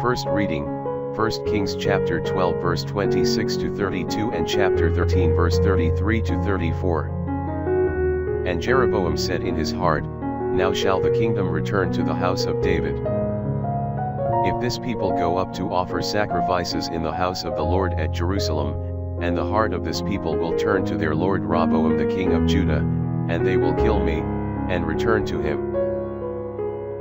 First reading, 1 Kings chapter 12 verse 26 to 32 and chapter 13 verse 33 to 34. And Jeroboam said in his heart, Now shall the kingdom return to the house of David. If this people go up to offer sacrifices in the house of the Lord at Jerusalem, and the heart of this people will turn to their lord Roboam the king of Judah, and they will kill me, and return to him.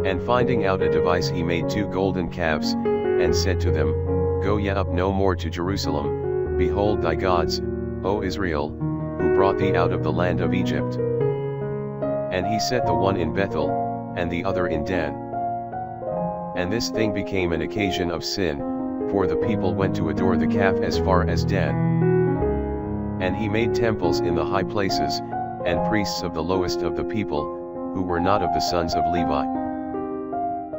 And finding out a device, he made 2 golden calves, and said to them, Go ye up no more to Jerusalem, behold thy gods, O Israel, who brought thee out of the land of Egypt. And he set the one in Bethel, and the other in Dan. And this thing became an occasion of sin, for the people went to adore the calf as far as Dan. And he made temples in the high places, and priests of the lowest of the people, who were not of the sons of Levi.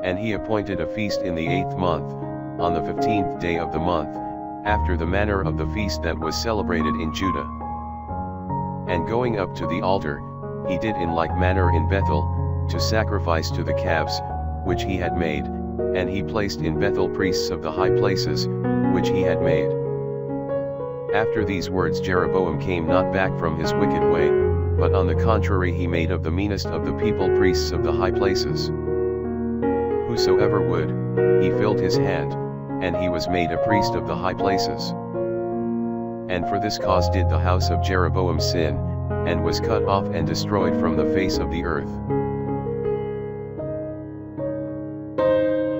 And he appointed a feast in the 8th month, on the 15th day of the month, after the manner of the feast that was celebrated in Judah. And going up to the altar, he did in like manner in Bethel, to sacrifice to the calves, which he had made, and he placed in Bethel priests of the high places, which he had made. After these words Jeroboam came not back from his wicked way, but on the contrary he made of the meanest of the people priests of the high places. Whosoever would, he filled his hand, and he was made a priest of the high places. And for this cause did the house of Jeroboam sin, and was cut off and destroyed from the face of the earth.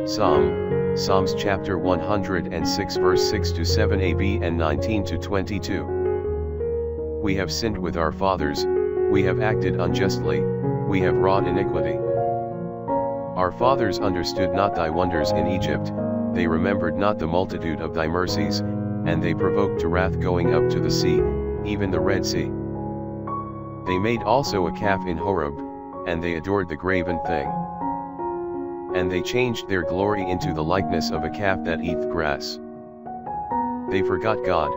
Psalms chapter 106 verse 6 to 7ab and 19 to 22. We have sinned with our fathers, we have acted unjustly, we have wrought iniquity. Our fathers understood not thy wonders in Egypt, they remembered not the multitude of thy mercies, and they provoked to wrath going up to the sea, even the Red Sea. They made also a calf in Horeb, and they adored the graven thing. And they changed their glory into the likeness of a calf that eateth grass. They forgot God,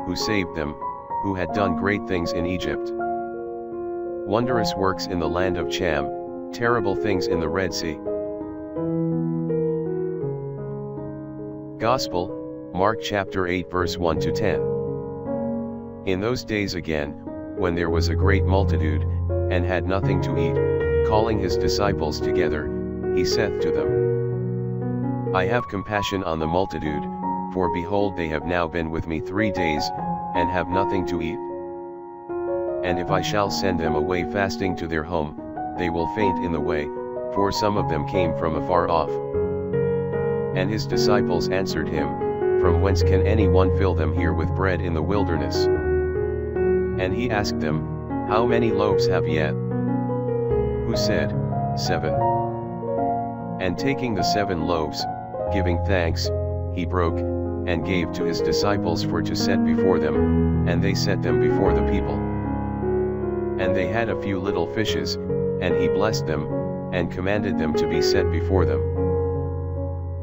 who saved them, who had done great things in Egypt. Wondrous works in the land of Cham, terrible things in the Red Sea. Gospel, Mark chapter 8 verse 1 to 10. In those days again, when there was a great multitude, and had nothing to eat, calling his disciples together, he saith to them, I have compassion on the multitude, for behold they have now been with me 3 days, and have nothing to eat. And if I shall send them away fasting to their home, they will faint in the way, for some of them came from afar off. And his disciples answered him, From whence can any one fill them here with bread in the wilderness? And he asked them, How many loaves have ye? Who said, 7. And taking the 7 loaves, giving thanks, he broke, and gave to his disciples for to set before them, and they set them before the people. And they had a few little fishes, and he blessed them, and commanded them to be set before them.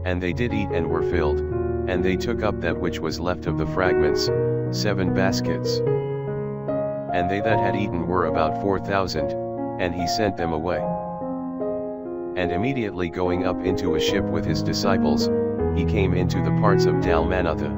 And they did eat and were filled, and they took up that which was left of the fragments, 7 baskets. And they that had eaten were about 4,000, and he sent them away. And immediately going up into a ship with his disciples, he came into the parts of Dalmanutha.